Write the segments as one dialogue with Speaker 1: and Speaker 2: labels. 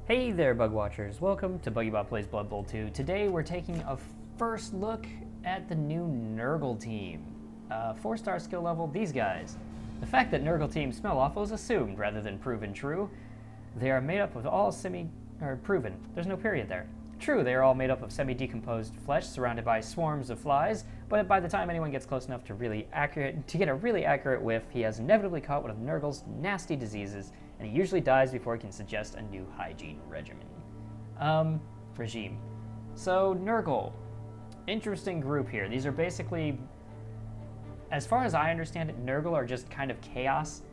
Speaker 1: Hey there, Bug Watchers. Welcome to BuggyBot Plays Blood Bowl 2. Today we're taking a first look at the new Nurgle team. 4-star skill level, these guys. The fact that Nurgle teams smell awful is assumed rather than proven true. They are made up of all proven. There's no period there. True, they are all made up of semi-decomposed flesh surrounded by swarms of flies, but by the time anyone gets close enough to get a really accurate whiff, he has inevitably caught one of Nurgle's nasty diseases, and he usually dies before he can suggest a new hygiene regime. So, Nurgle. Interesting group here. These are basically, as far as I understand it, Nurgle are just kind of chaos,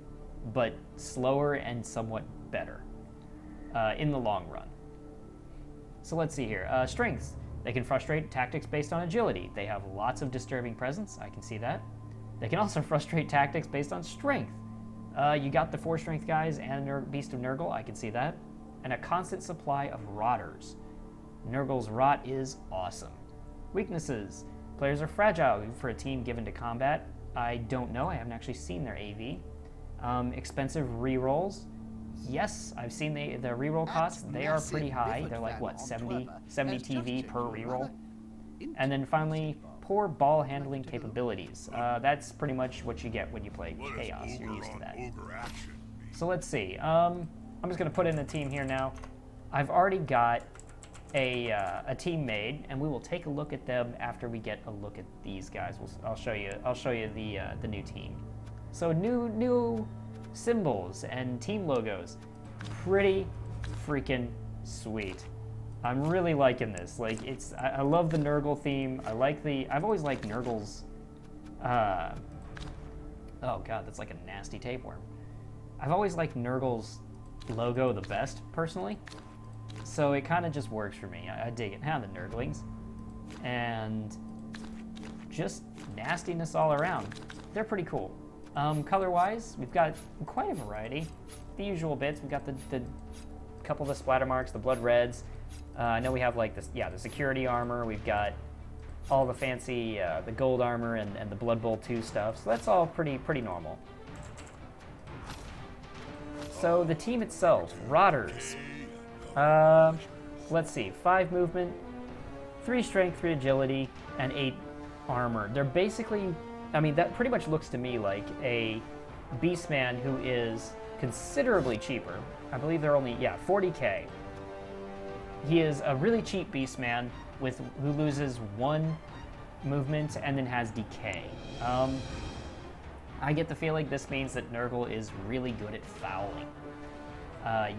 Speaker 1: but slower and somewhat better in the long run. So let's see here. Strengths. They can frustrate tactics based on agility. They have lots of disturbing presence. I can see that. They can also frustrate tactics based on strength. You got the 4 strength guys and Beast of Nurgle. I can see that. And a constant supply of rotters. Nurgle's rot is awesome. Weaknesses. Players are fragile for a team given to combat. I don't know. I haven't actually seen their AV. Expensive rerolls. Yes, I've seen the reroll costs. They are pretty high. They're like, what, 70 TV per reroll? And then finally, poor ball handling capabilities. That's pretty much what you get when you play Chaos. You're used to that. So let's see. I'm just going to put in a team here now. I've already got a team made, and we will take a look at them after we get a look at these guys. I'll show you the new team. So new symbols and team logos. Pretty freaking sweet. I'm really liking this. Like, I love the Nurgle theme. I've always liked Nurgle's, oh god, that's like a nasty tapeworm. I've always liked Nurgle's logo the best, personally. So it kind of just works for me. I dig it. The Nurglings. And just nastiness all around. They're pretty cool. Color-wise, we've got quite a variety. The usual bits. We've got the couple of the splatter marks, the blood reds. I know we have like this, the security armor. We've got all the fancy, the gold armor and the Blood Bowl 2 stuff. So that's all pretty normal. So the team itself, Rotters. Let's see, 5 movement, 3 strength, 3 agility, and 8 armor. They're basically, I mean, that pretty much looks to me like a Beastman who is considerably cheaper. I believe they're only, 40k. He is a really cheap Beastman who loses 1 movement and then has decay. I get the feeling this means that Nurgle is really good at fouling.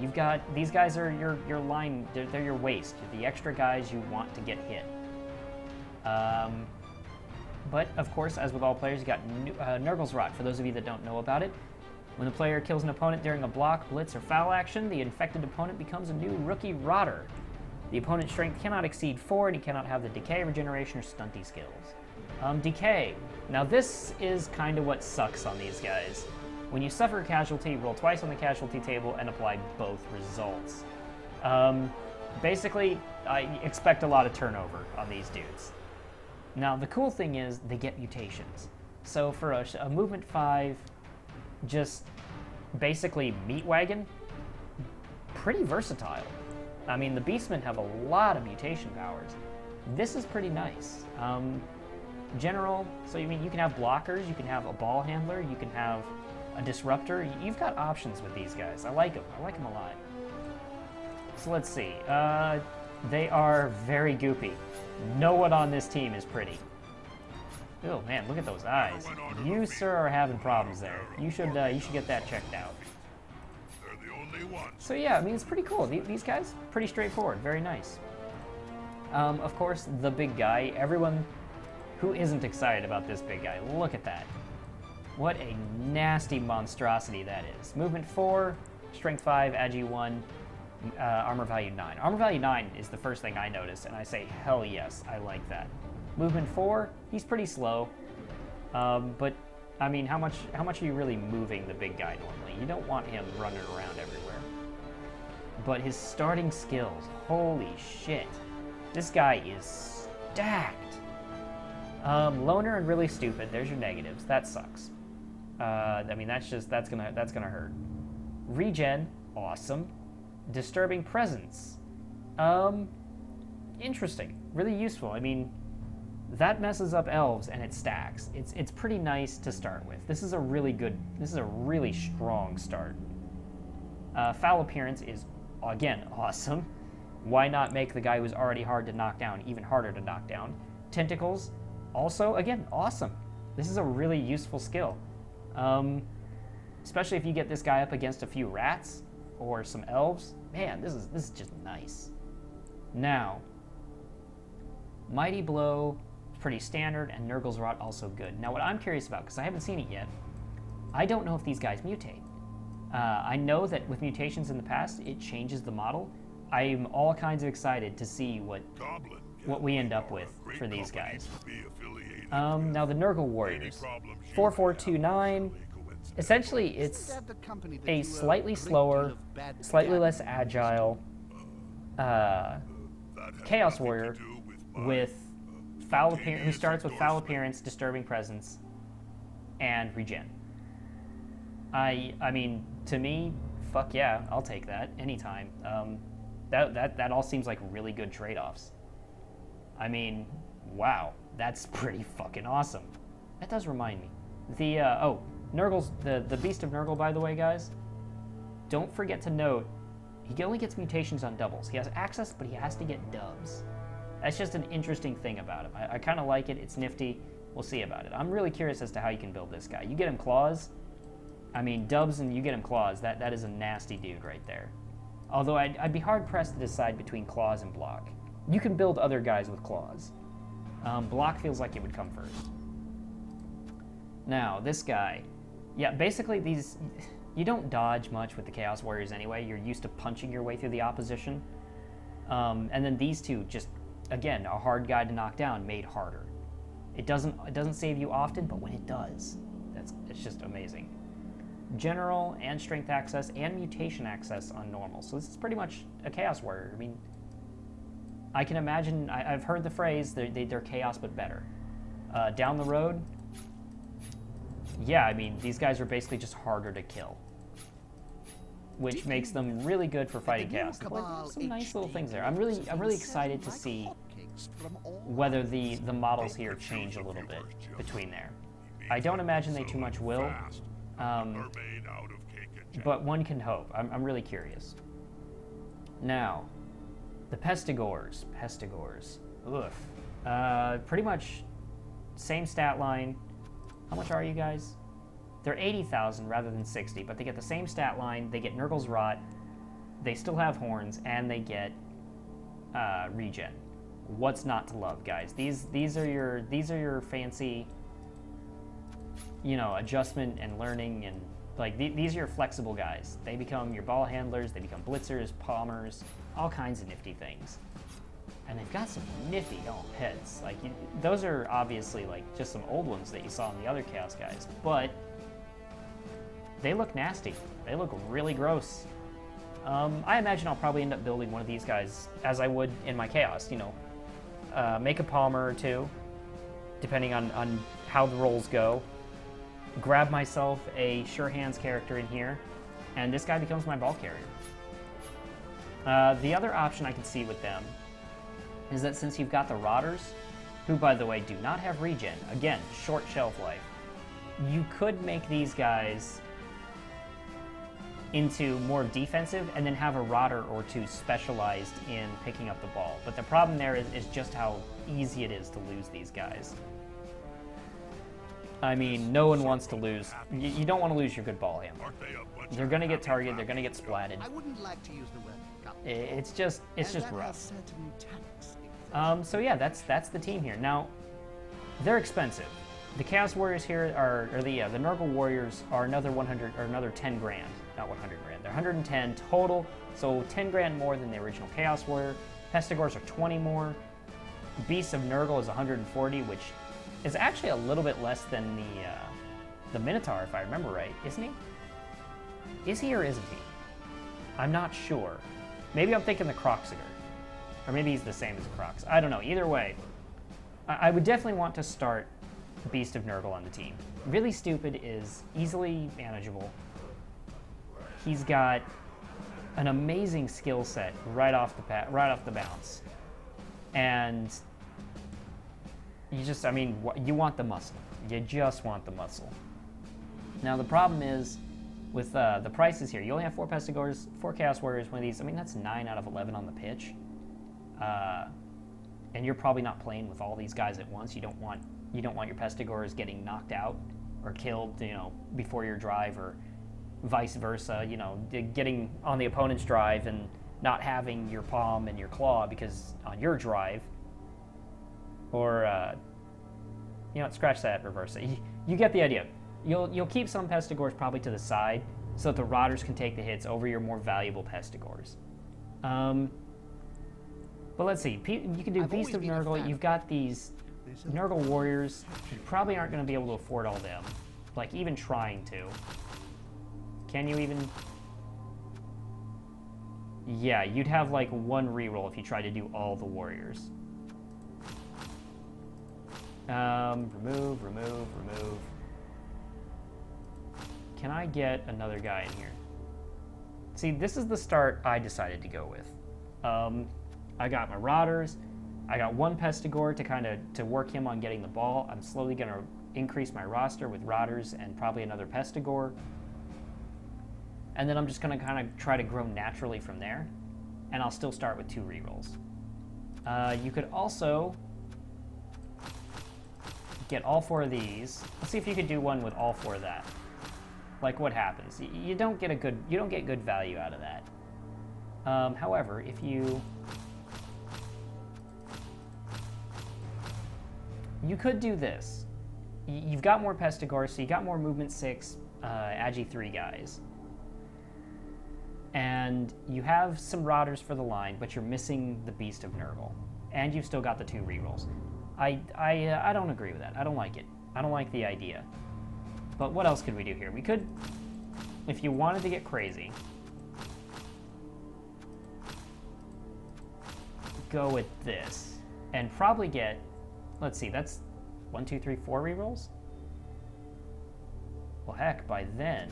Speaker 1: You've got, these guys are your line, they're your waste. The extra guys you want to get hit. But, of course, as with all players, you got Nurgle's Rot. For those of you that don't know about it, when the player kills an opponent during a block, blitz, or foul action, the infected opponent becomes a new rookie Rotter. The opponent's strength cannot exceed 4, and he cannot have the decay, regeneration, or stunty skills. Decay. Now, this is kind of what sucks on these guys. When you suffer a casualty, roll twice on the casualty table and apply both results. Basically, I expect a lot of turnover on these dudes. Now, the cool thing is they get mutations. So for a movement 5, just basically meat wagon, pretty versatile. I mean, the Beastmen have a lot of mutation powers. This is pretty nice. General, so you mean you can have blockers, you can have a ball handler, you can have a disruptor. You've got options with these guys. I like them. I like them a lot. So let's see. They are very goopy. No one on this team is pretty. Oh man, look at those eyes. You, sir, are having problems there. You should get that checked out. So yeah, I mean, it's pretty cool. These guys, pretty straightforward. Very nice. Of course, the big guy. Everyone who isn't excited about this big guy, look at that. What a nasty monstrosity that is. Movement 4, strength 5, agi 1, armor value 9. Armor value 9 is the first thing I notice, and I say, hell yes, I like that. Movement 4, he's pretty slow. But, I mean, how much are you really moving the big guy normally? You don't want him running around everywhere. But his starting skills, holy shit. This guy is stacked. Loner and really stupid, there's your negatives. That sucks. I mean, that's gonna hurt. Regen, awesome. Disturbing Presence. Interesting. Really useful. I mean, that messes up elves and it stacks. It's pretty nice to start with. This is a really strong start. Foul Appearance is, again, awesome. Why not make the guy who's already hard to knock down even harder to knock down? Tentacles, also, again, awesome. This is a really useful skill. Especially if you get this guy up against a few rats or some elves. Man, this is just nice. Now, Mighty Blow is pretty standard, and Nurgle's Rot also good. Now, what I'm curious about, because I haven't seen it yet, I don't know if these guys mutate. I know that with mutations in the past, it changes the model. I'm all kinds of excited to see what we end up with for these guys. Now the Nurgle Warriors, 4429. Essentially, it's a slightly slower, slightly less agile Chaos Warrior with foul appearance, who starts with Foul Appearance, Disturbing Presence, and Regen. I mean, to me, fuck yeah, I'll take that anytime. That all seems like really good trade-offs. I mean, wow, that's pretty fucking awesome. That does remind me. Nurgle's, the Beast of Nurgle, by the way, guys, don't forget to note, he only gets mutations on doubles. He has access, but he has to get dubs. That's just an interesting thing about him. I kind of like it. It's nifty. We'll see about it. I'm really curious as to how you can build this guy. You get him claws. I mean, dubs and you get him claws. That is a nasty dude right there. Although I'd be hard-pressed to decide between claws and block. You can build other guys with claws. Block feels like it would come first. Now, this guy. Yeah, basically these... You don't dodge much with the Chaos Warriors anyway. You're used to punching your way through the opposition. And then these two, just, again, a hard guy to knock down, made harder. It doesn't save you often, but when it does, it's just amazing. General and strength access and mutation access on normal. So this is pretty much a Chaos Warrior. I mean, I can imagine, I've heard the phrase, they're chaos but better. Down the road, yeah, I mean, these guys are basically just harder to kill, which makes them really good for fighting chaos. Some nice little things there. I'm really excited to see whether the models here change a little bit between there. I don't imagine they too much will, but one can hope. I'm really curious. Now, the Pestigores. Ugh. Pretty much same stat line. How much are you guys? They're 80,000 rather than 60, but they get the same stat line. They get Nurgle's Rot. They still have horns, and they get regen. What's not to love, guys? These are your fancy, you know, adjustment and learning, and like these are your flexible guys. They become your ball handlers. They become blitzers, palmers, all kinds of nifty things. And they've got some nifty heads. Like, those are obviously like just some old ones that you saw in the other Chaos guys, but they look nasty. They look really gross. I imagine I'll probably end up building one of these guys as I would in my Chaos, you know. Make a Palmer or two, depending on how the rolls go. Grab myself a Sure Hands character in here, and this guy becomes my ball carrier. The other option I can see with them is that since you've got the Rotters, who, by the way, do not have regen, again, short shelf life, you could make these guys into more defensive and then have a Rotter or two specialized in picking up the ball. But the problem there is just how easy it is to lose these guys. I mean, no one wants to lose. You don't want to lose your good ball handler. They're going to get targeted. They're going to get splatted.
Speaker 2: I wouldn't like to use the word.
Speaker 1: It's just rough. So yeah, that's the team here. Now, they're expensive. The Chaos Warriors here or the Nurgle Warriors are another 100 or another 10 grand, not 100 grand. They're 110 total, so 10 grand more than the original Chaos Warrior. Pestigores are 20 more. Beast of Nurgle is 140, which is actually a little bit less than the Minotaur, if I remember right, isn't he? Is he or isn't he? I'm not sure. Maybe I'm thinking the Croxiger. Or maybe he's the same as Crocs. I don't know. Either way, I would definitely want to start Beast of Nurgle on the team. Really Stupid is easily manageable. He's got an amazing skill set right off the bounce, and you just, I mean, you want the muscle. You just want the muscle. Now the problem is with the prices here. You only have 4 Pestigores, 4 Chaos Warriors. One of these, I mean, that's 9 out of 11 on the pitch, and you're probably not playing with all these guys at once. You don't want your Pestigores getting knocked out or killed, you know, before your drive, or vice versa. You know, getting on the opponent's drive and not having your palm and your claw because on your drive, or you know, scratch that, reverse it. You get the idea. You'll keep some Pestigores probably to the side so that the Rotters can take the hits over your more valuable Pestigores. But let's see. You can do Beast of Nurgle. You've got these Nurgle Warriors. You probably aren't going to be able to afford all them. Like, even trying to. Can you even? Yeah, you'd have like 1 reroll if you tried to do all the Warriors. Remove. Can I get another guy in here? See, this is the start I decided to go with. I got my Rotters. I got 1 Pestigore to work him on getting the ball. I'm slowly going to increase my roster with Rotters and probably another Pestigore. And then I'm just going to kind of try to grow naturally from there. And I'll still start with 2 rerolls. You could also get all 4 of these. Let's see if you could do one with all 4 of that. Like, what happens? You don't get good value out of that. However, if you could do this. You've got more Pestigore, so you got more movement 6, Agi 3 guys. And you have some Rotters for the line, but you're missing the Beast of Nurgle. And you've still got the 2 rerolls. I don't agree with that. I don't like it. I don't like the idea. But what else could we do here? We could, if you wanted to get crazy, go with this. And probably get, let's see, that's 1, 2, 3, 4 rerolls? Well, heck, by then,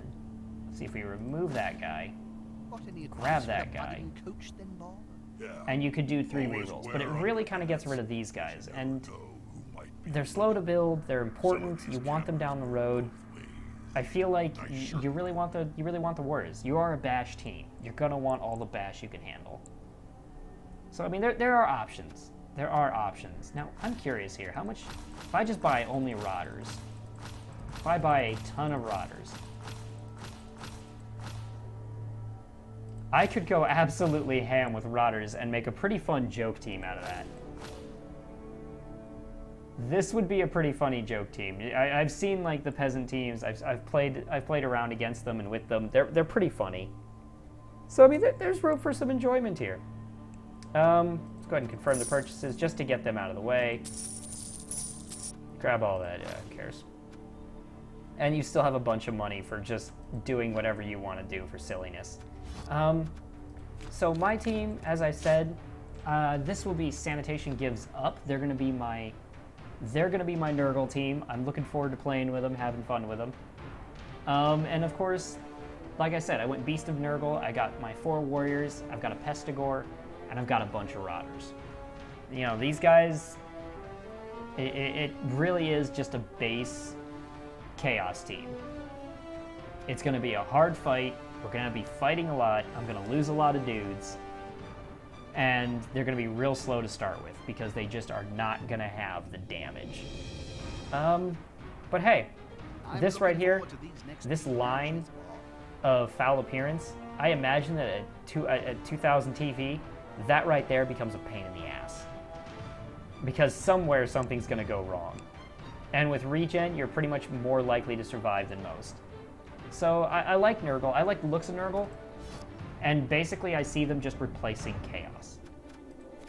Speaker 1: let's see if we remove that guy, grab that guy, and you could do 3 rerolls. But it really kind of gets rid of these guys. And they're slow to build, they're important, you want them down the road. I feel like you really want the Warriors. You are a bash team. You're gonna want all the bash you can handle. So I mean, there are options. There are options. Now I'm curious here. How much? If I just buy only Rotters, if I buy a ton of Rotters, I could go absolutely ham with Rotters and make a pretty fun joke team out of that. This would be a pretty funny joke team. I've seen like the peasant teams. I've played around against them and with them. They're pretty funny. So I mean, there's room for some enjoyment here. Let's go ahead and confirm the purchases just to get them out of the way. Grab all that. Yeah, who cares? And you still have a bunch of money for just doing whatever you want to do for silliness. So my team, as I said, this will be Sanitation Gives Up. They're going to be my Nurgle team. I'm looking forward to playing with them, having fun with them. And of course, like I said, I went Beast of Nurgle. I got my 4 Warriors. I've got a Pestigore, and I've got a bunch of Rotters. You know, these guys, it really is just a base Chaos team. It's going to be a hard fight. We're going to be fighting a lot. I'm going to lose a lot of dudes. And they're going to be real slow to start with because they just are not going to have the damage. But hey, this right here, this line of foul appearance, I imagine that at 2000 TV, that right there becomes a pain in the ass. Because somewhere something's going to go wrong. And with regen, you're pretty much more likely to survive than most. So I like Nurgle. I like the looks of Nurgle. And basically, I see them just replacing Chaos.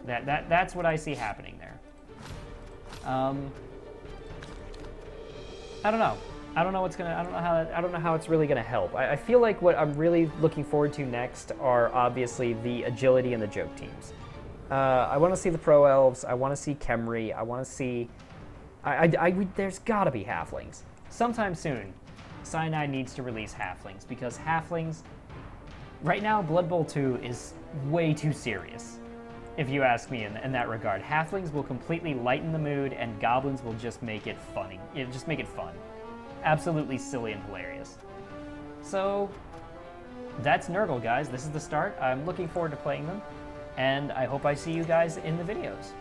Speaker 1: That's what I see happening there. I don't know. I don't know how it's really gonna help. I feel like what I'm really looking forward to next are obviously the agility and the joke teams. I want to see the Pro Elves. I want to see Khemri. I want to see. There's got to be Halflings sometime soon. Cyanide needs to release Halflings because Halflings. Right now, Blood Bowl 2 is way too serious, if you ask me in that regard. Halflings will completely lighten the mood, and goblins will just make it funny. Just make it fun. Absolutely silly and hilarious. So, that's Nurgle, guys. This is the start. I'm looking forward to playing them, and I hope I see you guys in the videos.